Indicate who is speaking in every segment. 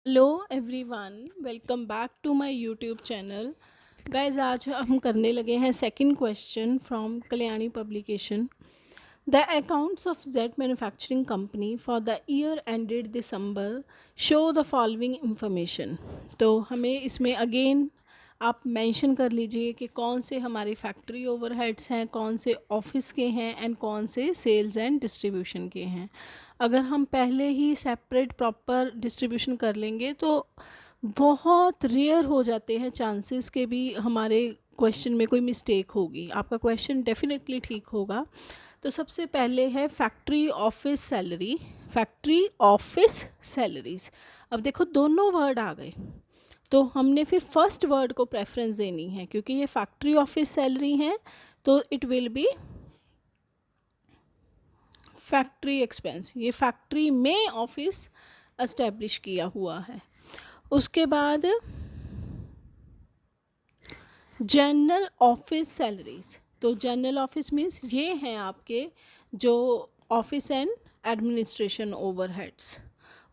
Speaker 1: Hello everyone, welcome back to my YouTube channel. Guys, आज हम करने लगे हैं second question from Kalyani publication. The accounts of Z manufacturing company for the year ended December show the following information. तो हमें इसमें again आप mention कर लीजिए कि कौन से हमारे फैक्ट्री ओवरहेड्स हैं, कौन से ऑफिस के हैं एंड कौन से सेल्स एंड डिस्ट्रीब्यूशन के हैं। अगर हम पहले ही सेपरेट प्रॉपर डिस्ट्रीब्यूशन कर लेंगे तो बहुत रेयर हो जाते हैं चांसेस के भी हमारे क्वेश्चन में कोई मिस्टेक होगी। आपका क्वेश्चन डेफिनेटली ठीक होगा। तो सबसे पहले है factory office salary, factory office salaries. अब देखो दोनों वर्ड आ गए, तो हमने फिर फर्स्ट वर्ड को प्रेफरेंस देनी है क्योंकि ये फैक्ट्री ऑफिस सैलरी है, तो it will B factory expense. ये फैक्ट्री में ऑफिस एस्टेब्लिश किया हुआ है। उसके बाद जनरल ऑफिस सैलरीज। तो जनरल ऑफिस मीन्स ये हैं आपके जो ऑफिस एंड एडमिनिस्ट्रेशन ओवरहेड्स।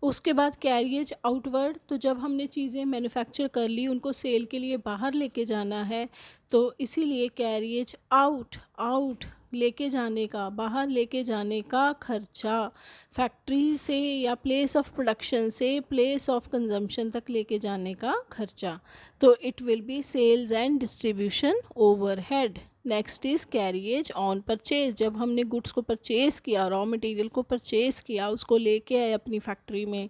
Speaker 1: उसके बाद कैरियज आउटवर्ड। तो जब हमने चीज़ें मैन्युफैक्चर कर ली, उनको सेल के लिए बाहर लेके जाना है, तो इसीलिए कैरियज आउट, आउट लेके जाने का, बाहर लेके जाने का खर्चा, फैक्ट्री से या प्लेस ऑफ प्रोडक्शन से प्लेस ऑफ कंजम्पशन तक लेके जाने का खर्चा, तो it will be sales and distribution overhead. Next is carriage on purchase. जब हमने गुड्स को परचेज़ किया, रॉ मटेरियल को परचेज़ किया, उसको लेके आए अपनी फैक्ट्री में,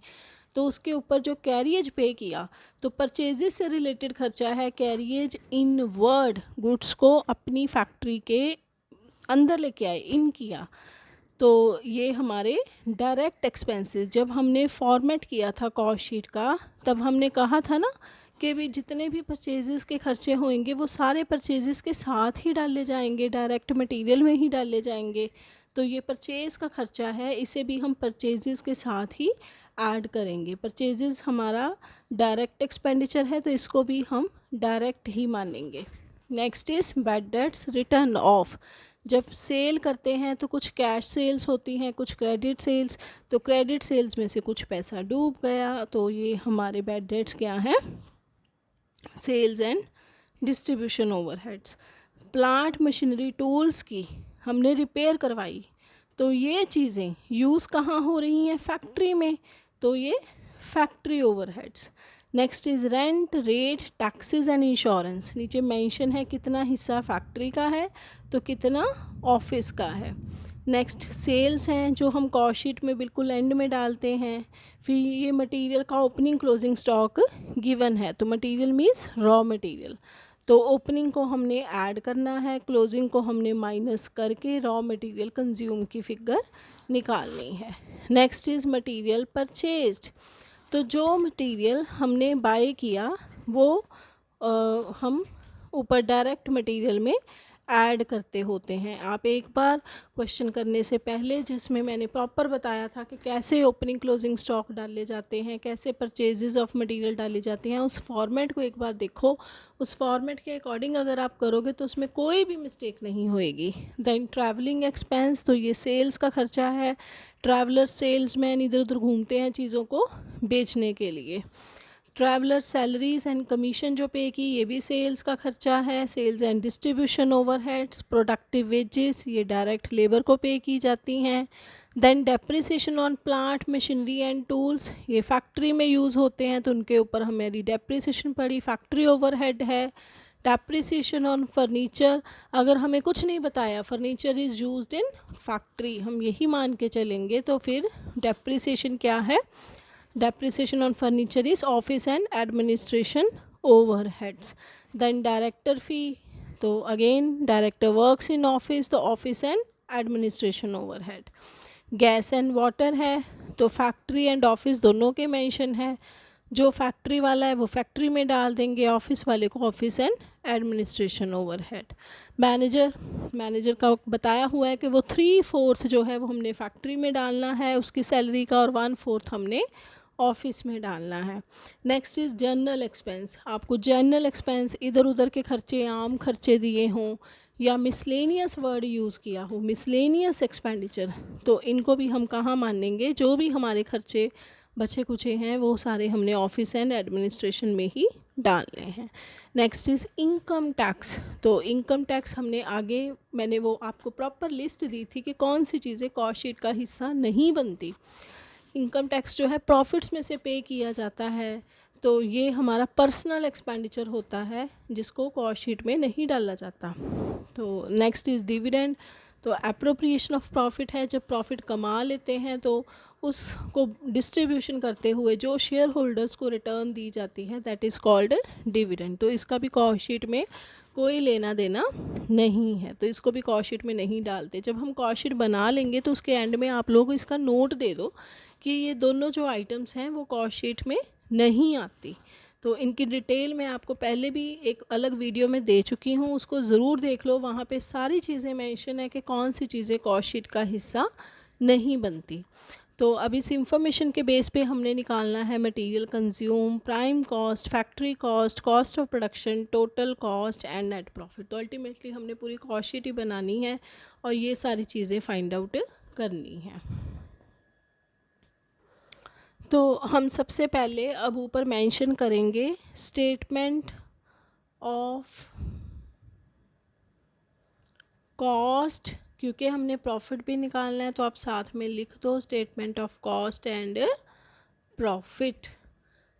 Speaker 1: तो उसके ऊपर जो कैरियज पे किया, तो परचेजेस से रिलेटेड खर्चा है कैरियज इन वर्ड। गुड्स को अपनी फैक्ट्री के अंदर लेके आए, इन किया, तो ये हमारे डायरेक्ट एक्सपेंसेस। जब हमने फॉर्मेट किया था कॉस्ट शीट का, तब हमने कहा था ना कि भी जितने भी परचेजेस के खर्चे होंगे वो सारे परचेजेस के साथ ही डाले जाएंगे, डायरेक्ट मटेरियल में ही डाले जाएंगे। तो ये परचेज़ का खर्चा है, इसे भी हम परचेजेस के साथ ही ऐड करेंगे। परचेजेस हमारा डायरेक्ट एक्सपेंडिचर है, तो इसको भी हम डायरेक्ट ही मानेंगे। Next is bad debts return of. जब सेल करते हैं तो कुछ कैश सेल्स होती हैं, कुछ क्रेडिट सेल्स। तो क्रेडिट सेल्स में से कुछ पैसा डूब गया, तो ये हमारे बैड डेट्स क्या हैं? Sales and distribution overheads. Plant machinery tools की हमने रिपेयर करवाई, तो ये चीज़ें यूज़ कहाँ हो रही हैं? फैक्ट्री में, तो ये factory overheads. Next is rent, rate, taxes and insurance. नीचे मेंशन है कितना हिस्सा फैक्ट्री का है तो कितना ऑफिस का है। नेक्स्ट सेल्स हैं जो हम कॉस्ट शीट में बिल्कुल एंड में डालते हैं। फिर ये मटेरियल का ओपनिंग क्लोजिंग स्टॉक गिवन है, तो मटेरियल मीन्स रॉ मटेरियल, तो ओपनिंग को हमने ऐड करना है, क्लोजिंग को हमने माइनस करके रॉ मटेरियल कंज्यूम की फिगर निकालनी है। Next is material purchased. तो जो मटेरियल हमने बाय किया वो हम ऊपर डायरेक्ट मटेरियल में ऐड करते होते हैं। आप एक बार क्वेश्चन करने से पहले जिसमें मैंने प्रॉपर बताया था कि कैसे ओपनिंग क्लोजिंग स्टॉक डाले जाते हैं, कैसे परचेजेस ऑफ मटेरियल डाले जाते हैं, उस फॉर्मेट को एक बार देखो। उस फॉर्मेट के अकॉर्डिंग अगर आप करोगे तो उसमें कोई भी मिस्टेक नहीं होएगी। देन ट्रैवलिंग एक्सपेंस, तो ये सेल्स का खर्चा है। ट्रैवलर सेल्समैन इधर उधर घूमते हैं चीज़ों को बेचने के लिए। ट्रैवलर सैलरीज एंड कमीशन जो पे की, ये भी सेल्स का खर्चा है। Sales and distribution overheads. Productive wages, ये डायरेक्ट लेबर को पे की जाती हैं। Then depreciation on plant machinery and tools, ये फैक्ट्री में यूज़ होते हैं तो उनके ऊपर हमारी डेप्रिसिएशन पड़ी, फैक्ट्री ओवरहेड है। डेप्रिसिएशन ऑन फर्नीचर, अगर हमें कुछ नहीं बताया furniture is used in factory, हम यही मान के चलेंगे, तो फिर डेप्रिसिएशन क्या है? Depreciation on furniture is office and administration overheads. Then director fee, तो again director works in office, तो office and administration overhead. Gas and water है, तो फैक्ट्री एंड ऑफिस दोनों के मेंशन है। जो फैक्ट्री वाला है वो फैक्ट्री में डाल देंगे, ऑफिस वाले को office and administration overhead. Manager का बताया हुआ है कि वो 3/4 जो है वो हमने फैक्ट्री में डालना है उसकी सैलरी का, और 1/4 हमने ऑफिस में डालना है। Next is general expense. आपको जनरल एक्सपेंस इधर उधर के खर्चे, आम खर्चे दिए हों या मिसलेनियस वर्ड यूज़ किया हो, मिसलेनियस एक्सपेंडिचर, तो इनको भी हम कहाँ मानेंगे? जो भी हमारे खर्चे बचे कुचे हैं वो सारे हमने ऑफिस एंड एडमिनिस्ट्रेशन में ही डालने हैं। Next is income tax. तो इनकम टैक्स हमने आगे, मैंने वो आपको प्रॉपर लिस्ट दी थी कि कौन सी चीज़ें कॉस्ट शीट का हिस्सा नहीं बनती। इनकम टैक्स जो है प्रॉफिट्स में से पे किया जाता है, तो ये हमारा पर्सनल एक्सपेंडिचर होता है जिसको कॉस्ट शीट में नहीं डाला जाता। तो नेक्स्ट इज़ डिविडेंड। तो अप्रोप्रिएशन ऑफ प्रॉफिट है, जब प्रॉफिट कमा लेते हैं तो उसको डिस्ट्रीब्यूशन करते हुए जो शेयर होल्डर्स को रिटर्न दी जाती है, दैट इज़ कॉल्ड डिविडेंड। तो इसका भी कॉस्ट शीट में कोई लेना देना नहीं है, तो इसको भी कॉस्ट शीट में नहीं डालते। जब हम कॉस्ट शीट बना लेंगे तो उसके एंड में आप लोग इसका नोट दे दो कि ये दोनों जो आइटम्स हैं वो कॉस्ट शीट में नहीं आती। तो इनकी डिटेल मैं आपको पहले भी एक अलग वीडियो में दे चुकी हूँ, उसको ज़रूर देख लो। वहाँ पे सारी चीज़ें मेंशन है कि कौन सी चीज़ें कॉस्ट शीट का हिस्सा नहीं बनती। तो अब इस इंफॉर्मेशन के बेस पे हमने निकालना है material consume, prime cost, factory cost, cost of production, total cost and net profit. तो अल्टीमेटली हमने पूरी कॉस्ट शीट ही बनानी है और ये सारी चीज़ें फाइंड आउट करनी है। तो हम सबसे पहले अब ऊपर मेंशन करेंगे स्टेटमेंट ऑफ कॉस्ट, क्योंकि हमने प्रॉफिट भी निकालना है तो आप साथ में लिख दो statement of cost and profit.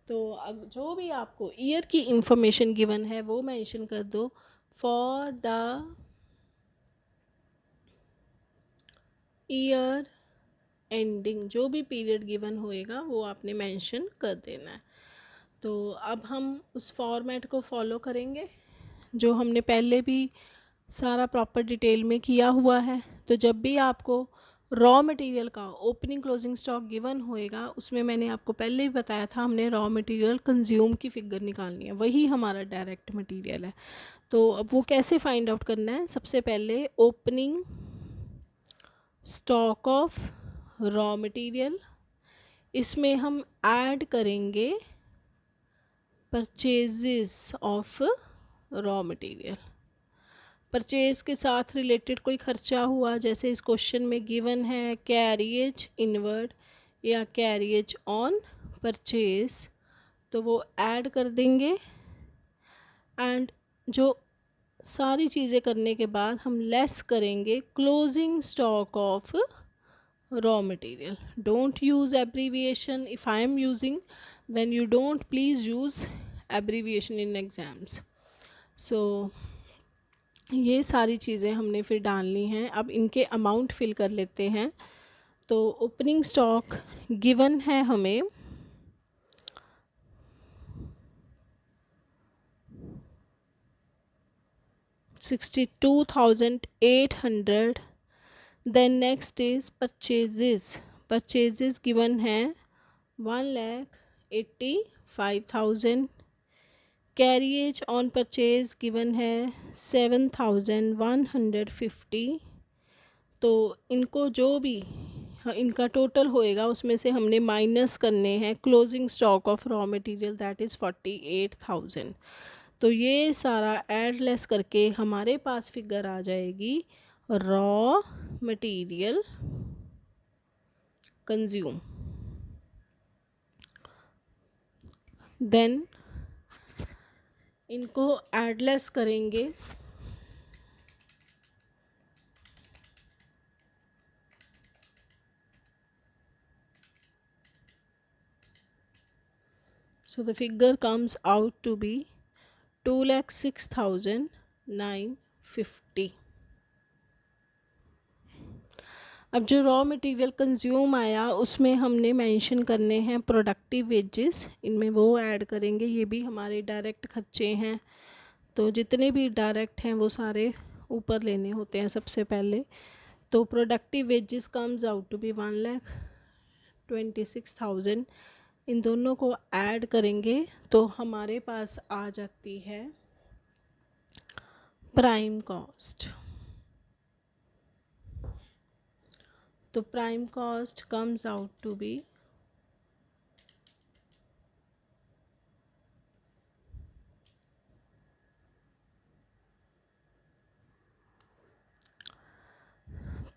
Speaker 1: तो जो भी आपको ईयर की इंफॉर्मेशन गिवन है वो मेंशन कर दो। फॉर द ईयर एंडिंग, जो भी पीरियड गिवन होएगा वो आपने मेंशन कर देना है। तो अब हम उस फॉर्मेट को फॉलो करेंगे जो हमने पहले भी सारा प्रॉपर डिटेल में किया हुआ है। तो जब भी आपको रॉ मटेरियल का ओपनिंग क्लोजिंग स्टॉक गिवन होएगा, उसमें मैंने आपको पहले ही बताया था हमने रॉ मटेरियल कंज्यूम की फिगर निकालनी है, वही हमारा डायरेक्ट मटेरियल है। तो अब वो कैसे फाइंड आउट करना है, सबसे पहले opening stock of raw material, इसमें हम ऐड करेंगे purchases of raw material. Purchase के साथ रिलेटेड कोई खर्चा हुआ, जैसे इस क्वेश्चन में गिवन है कैरिएज इनवर्ड या कैरिएज ऑन परचेज, तो वो ऐड कर देंगे। एंड जो सारी चीज़ें करने के बाद हम लेस करेंगे closing stock of raw material. Don't use abbreviation, if I am using then you don't please use abbreviation in exams. So ये सारी चीज़ें हमने फिर डालनी हैं। अब इनके अमाउंट फिल कर लेते हैं। तो ओपनिंग स्टॉक गिवन है हमें 62,800। Then next is purchases. Purchases given है 1,85,000। कैरिएज ऑन परचेज गिवन है 7,150। तो इनको जो भी इनका टोटल होएगा उसमें से हमने माइनस करने हैं closing stock of raw material, that is 48,000। तो ये सारा ऐड लेस करके हमारे पास फिगर आ जाएगी रॉ मटेरियल कंज्यूम। देन इनको ऐड लेस करेंगे so the figure comes out to be 2,06,950। अब जो रॉ मटेरियल कंज्यूम आया उसमें हमने मेंशन करने हैं प्रोडक्टिव वेजेस, इनमें वो ऐड करेंगे। ये भी हमारे डायरेक्ट खर्चे हैं, तो जितने भी डायरेक्ट हैं वो सारे ऊपर लेने होते हैं सबसे पहले। तो productive wages comes out to be 1,26,000। इन दोनों को ऐड करेंगे तो हमारे पास आ जाती है प्राइम कॉस्ट। तो prime cost comes out to be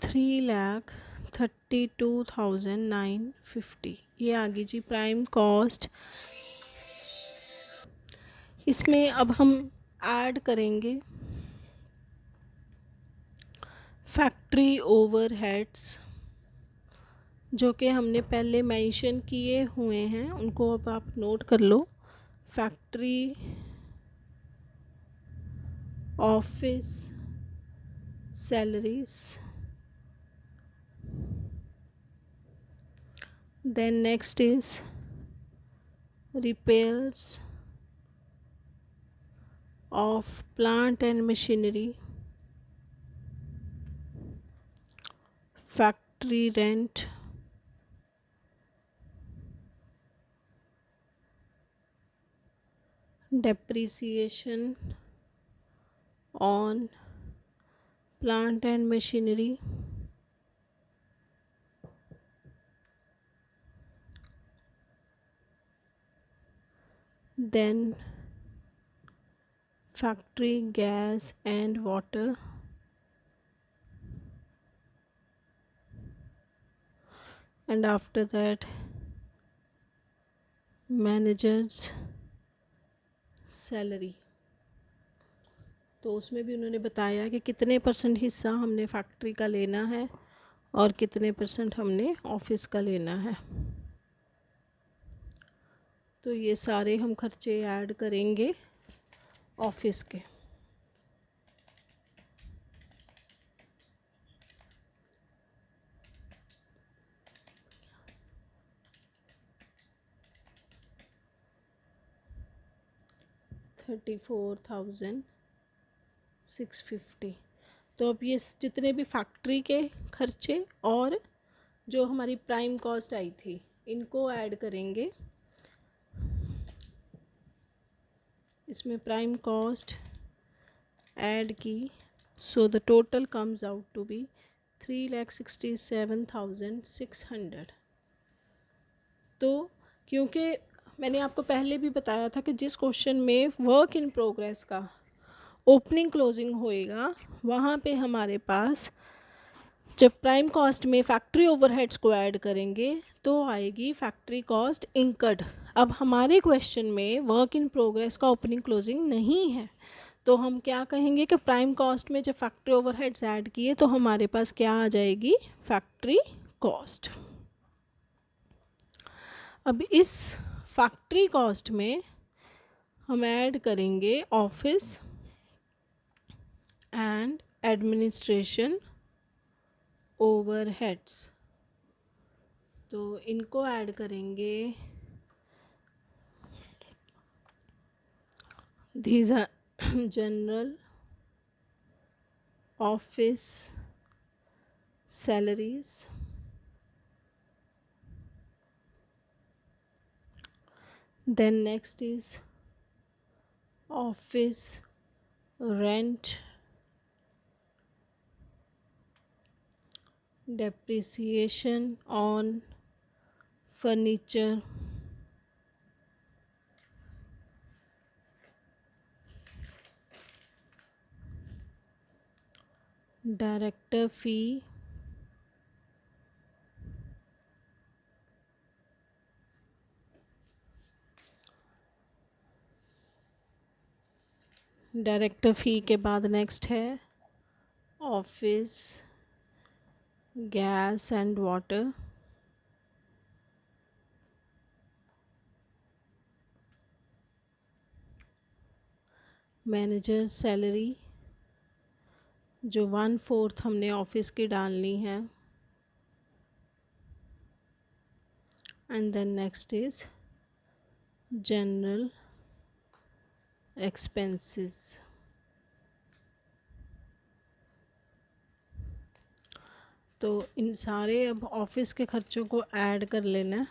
Speaker 1: 3,33,000। 32,950 ये आ गई जी प्राइम कॉस्ट। इसमें अब हम ऐड करेंगे फैक्ट्री ओवरहेड्स जो कि हमने पहले मेंशन किए हुए हैं, उनको अब आप नोट कर लो। Factory office salaries, then next is repairs of plant and machinery, factory rent, depreciation on plant and machinery, then factory gas and water, and after that manager's salary. तो उसमें भी उन्होंने बताया कि कितने % हिस्सा हमने फैक्ट्री का लेना है और कितने % हमने ऑफिस का लेना है। तो ये सारे हम खर्चे ऐड करेंगे ऑफिस के। $34,650। तो अब ये जितने भी फैक्ट्री के खर्चे और जो हमारी प्राइम कॉस्ट आई थी इनको ऐड करेंगे। इसमें प्राइम कॉस्ट ऐड की, so the total comes out to be 3,67,600। तो क्योंकि मैंने आपको पहले भी बताया था कि जिस क्वेश्चन में वर्क इन प्रोग्रेस का ओपनिंग क्लोजिंग होएगा वहाँ पे हमारे पास जब प्राइम कॉस्ट में फैक्ट्री ओवरहेड्स को ऐड करेंगे तो आएगी फैक्ट्री कॉस्ट इंकर्ड। अब हमारे क्वेश्चन में वर्क इन प्रोग्रेस का ओपनिंग क्लोजिंग नहीं है, तो हम क्या कहेंगे कि प्राइम कॉस्ट में जब फैक्ट्री ओवरहेड्स ऐड किए तो हमारे पास क्या आ जाएगी, फैक्ट्री कॉस्ट। अब इस फैक्ट्री कॉस्ट में हम ऐड करेंगे ऑफिस एंड एडमिनिस्ट्रेशन ओवरहेड्स। तो इनको ऐड करेंगे, these are general office salaries, then next is office rent, depreciation on furniture, director fee, director fee के बाद नेक्स्ट है office gas and water, manager salary जो 1/4 हमने ऑफिस की डालनी है, and then next is general expenses. तो इन सारे अब ऑफिस के खर्चों को ऐड कर लेना है।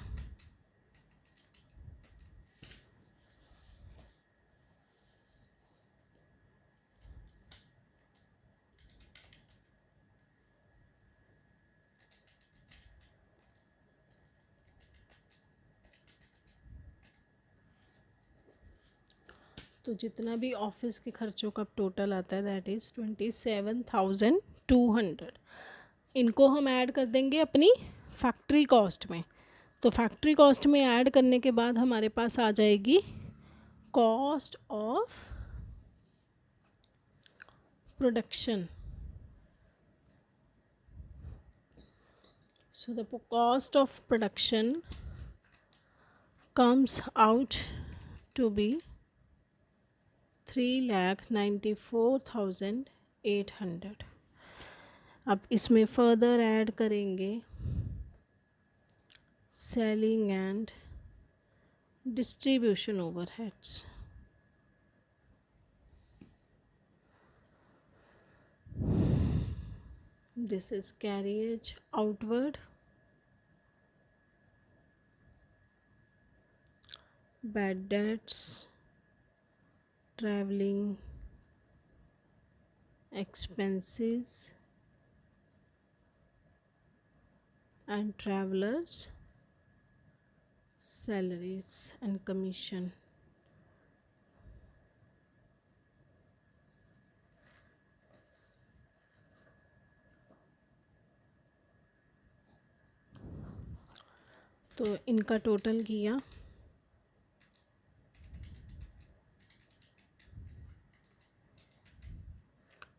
Speaker 1: तो जितना भी ऑफिस के खर्चों का टोटल आता है दैट इज़ 27,200। इनको हम ऐड कर देंगे अपनी फैक्ट्री कॉस्ट में। तो फैक्ट्री कॉस्ट में ऐड करने के बाद हमारे पास आ जाएगी cost of production. So the cost of production comes out to be 3,94,800। अब इसमें फर्दर ऐड करेंगे selling and distribution overheads. This is carriage outward, bad debts, traveling expenses and travelers salaries and commission। तो इनका total किया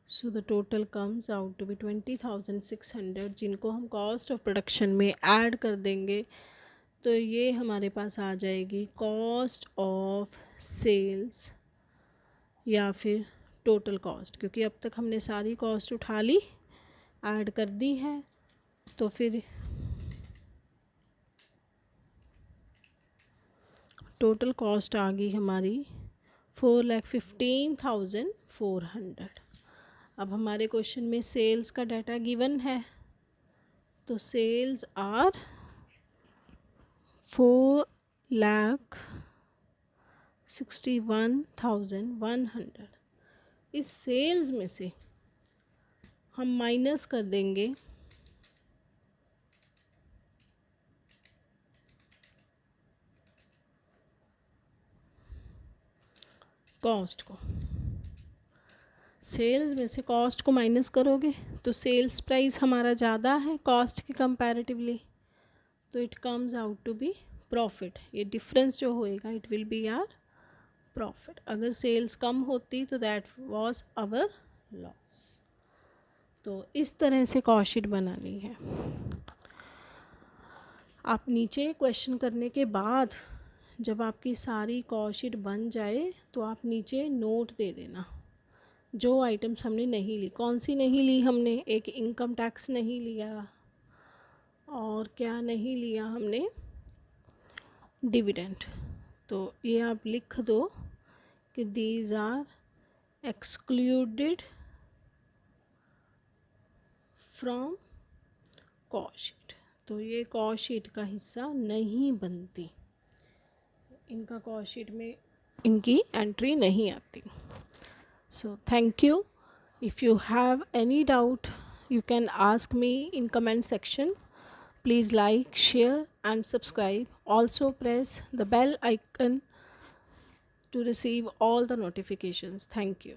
Speaker 1: so the total comes out to be 20,600, जिनको हम cost of production में add कर देंगे तो ये हमारे पास आ जाएगी कॉस्ट ऑफ सेल्स या फिर टोटल कॉस्ट, क्योंकि अब तक हमने सारी कॉस्ट उठा ली, ऐड कर दी है। तो फिर टोटल कॉस्ट आ गई हमारी 4,15,400। अब हमारे क्वेश्चन में सेल्स का डाटा गिवन है, तो सेल्स आर 4,61,100। इस सेल्स में से हम माइनस कर देंगे कॉस्ट को। सेल्स में से कॉस्ट को माइनस करोगे तो सेल्स प्राइस हमारा ज़्यादा है कॉस्ट के कंपैरेटिवली, तो it comes out to be profit. ये डिफरेंस जो होएगा it will be our profit. अगर सेल्स कम होती तो दैट वाज आवर लॉस। तो इस तरह से कॉस्ट शीट बनानी है। आप नीचे क्वेश्चन करने के बाद जब आपकी सारी कॉस्ट शीट बन जाए तो आप नीचे नोट दे देना जो आइटम्स हमने नहीं ली। कौन सी नहीं ली हमने? एक इनकम टैक्स नहीं लिया, और क्या नहीं लिया हमने? डिविडेंड। तो ये आप लिख दो कि these are excluded from cost sheet. तो ये कॉस्ट शीट का हिस्सा नहीं बनती, इनका कॉस्ट शीट में इनकी एंट्री नहीं आती। So thank you. If you have any doubt, you can ask me in comment section. Please like, share and subscribe. Also press the bell icon to receive all the notifications. Thank you.